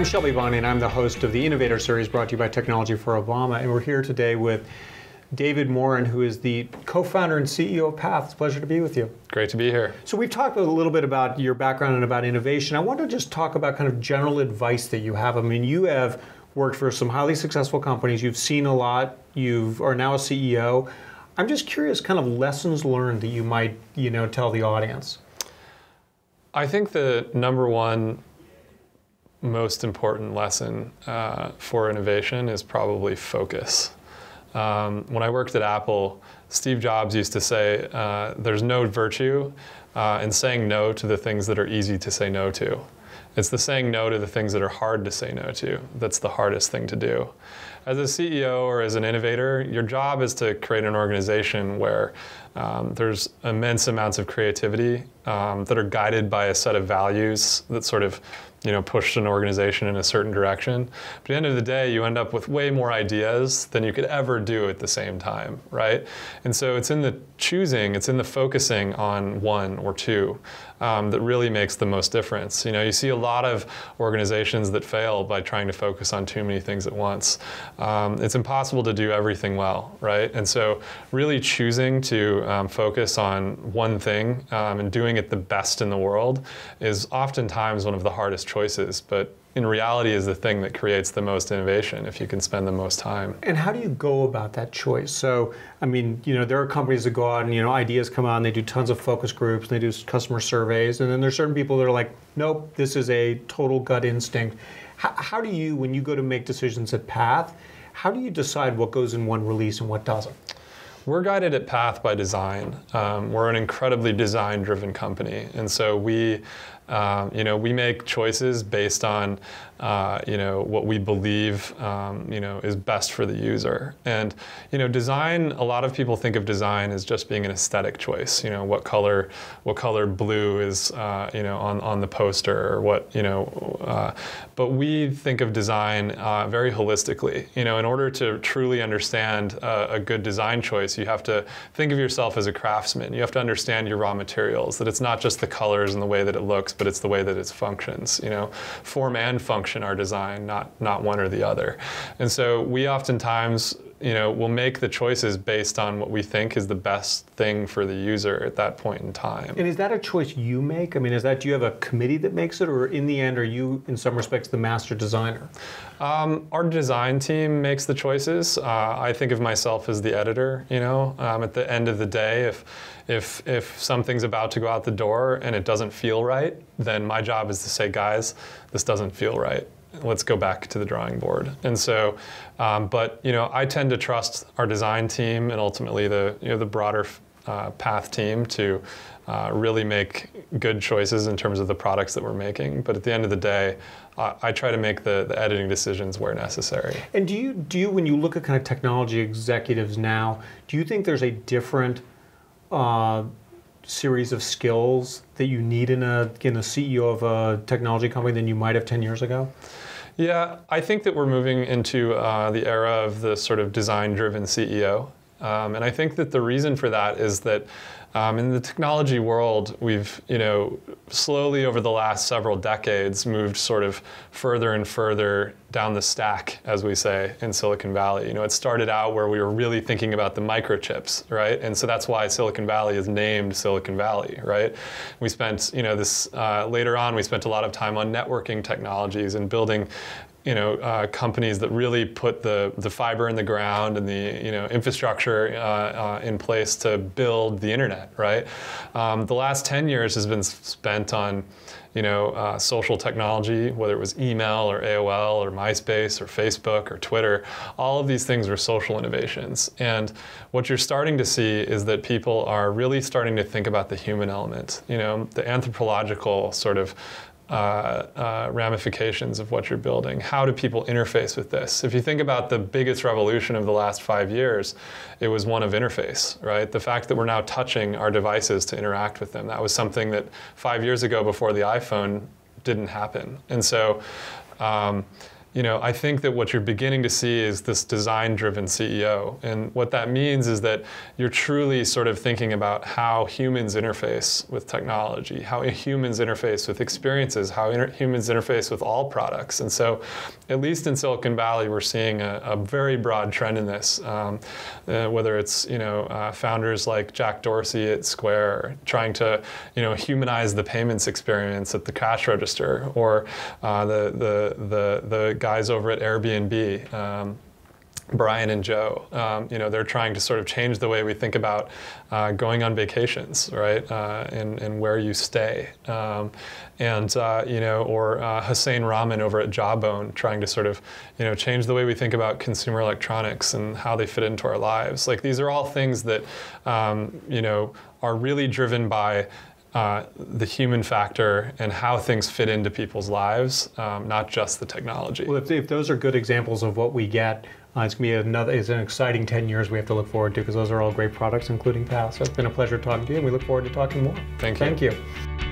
I'm Shelby Bonnie, and I'm the host of the Innovator Series brought to you by Technology for Obama. And we're here today with David Morin, who is the co-founder and CEO of Path. It's a pleasure to be with you. Great to be here. So we've talked a little bit about your background and about innovation. I want to just talk about kind of general advice that you have. I mean, you have worked for some highly successful companies. You've seen a lot. You are now a CEO. I'm just curious, kind of lessons learned that you might, tell the audience. I think the number one most important lesson for innovation is probably focus. When I worked at Apple, Steve Jobs used to say, there's no virtue in saying no to the things that are easy to say no to. It's the saying no to the things that are hard to say no to that's the hardest thing to do. As a CEO or as an innovator, your job is to create an organization where there's immense amounts of creativity that are guided by a set of values that sort of push an organization in a certain direction. But at the end of the day, you end up with way more ideas than you could ever do at the same time, right? And so it's in the choosing, it's in the focusing on one or two that really makes the most difference. You see a lot of organizations that fail by trying to focus on too many things at once. It's impossible to do everything well, right? And so really choosing to focus on one thing and doing it the best in the world is oftentimes one of the hardest choices, but in reality is the thing that creates the most innovation if you can spend the most time. And how do you go about that choice? So, I mean, there are companies that go out and, ideas come out and they do tons of focus groups, and they do customer surveys, and then there's certain people that are like, nope, this is a total gut instinct. How do you, when you go to make decisions at Path, how do you decide what goes in one release and what doesn't? We're guided at Path by design. We're an incredibly design-driven company, and so we make choices based on, what we believe, is best for the user. And, design, a lot of people think of design as just being an aesthetic choice. What color blue is, on the poster, or what, but we think of design very holistically. In order to truly understand a good design choice, you have to think of yourself as a craftsman. You have to understand your raw materials, that it's not just the colors and the way that it looks, but it's the way that it functions. Form and function are design, not one or the other. And so we oftentimes we'll make the choices based on what we think is the best thing for the user at that point in time. And is that a choice you make? I mean, do you have a committee that makes it, or in the end, are you, in some respects, the master designer? Our design team makes the choices. I think of myself as the editor, at the end of the day, if something's about to go out the door and it doesn't feel right, then my job is to say, guys, this doesn't feel right. Let's go back to the drawing board. And so, but I tend to trust our design team and ultimately the broader Path team to really make good choices in terms of the products that we're making. But at the end of the day, I try to make the editing decisions where necessary. And do you, when you look at kind of technology executives now, do you think there's a different series of skills that you need in a CEO of a technology company than you might have 10 years ago? Yeah, I think that we're moving into the era of the sort of design-driven CEO. And I think that the reason for that is that in the technology world, we've slowly over the last several decades moved sort of further and further down the stack, as we say, in Silicon Valley. It started out where we were really thinking about the microchips, right? And so that's why Silicon Valley is named Silicon Valley, right? We spent, later on, we spent a lot of time on networking technologies and building companies that really put the fiber in the ground and the infrastructure in place to build the internet, right? The last 10 years has been spent on social technology, whether it was email or AOL or MySpace or Facebook or Twitter. All of these things were social innovations. And what you're starting to see is that people are really starting to think about the human element, the anthropological sort of ramifications of what you're building. How do people interface with this? If you think about the biggest revolution of the last 5 years, it was one of interface, right? The fact that we're now touching our devices to interact with them. That was something that 5 years ago before the iPhone didn't happen. And so I think that what you're beginning to see is this design-driven CEO. And what that means is that you're truly sort of thinking about how humans interface with technology, how humans interface with experiences, how humans interface with all products. And so, at least in Silicon Valley, we're seeing a very broad trend in this, whether it's, founders like Jack Dorsey at Square trying to, humanize the payments experience at the cash register, or the guys over at Airbnb, Brian and Joe, they're trying to sort of change the way we think about going on vacations, right, and where you stay, or Hussein Rahman over at Jawbone trying to sort of, change the way we think about consumer electronics and how they fit into our lives. Like, these are all things that, are really driven by the human factor and how things fit into people's lives, not just the technology. Well, if those are good examples of what we get, it's going to be it's an exciting 10 years we have to look forward to, because those are all great products, including Pass. So it's been a pleasure talking to you, and we look forward to talking more. Thank you. Thank you.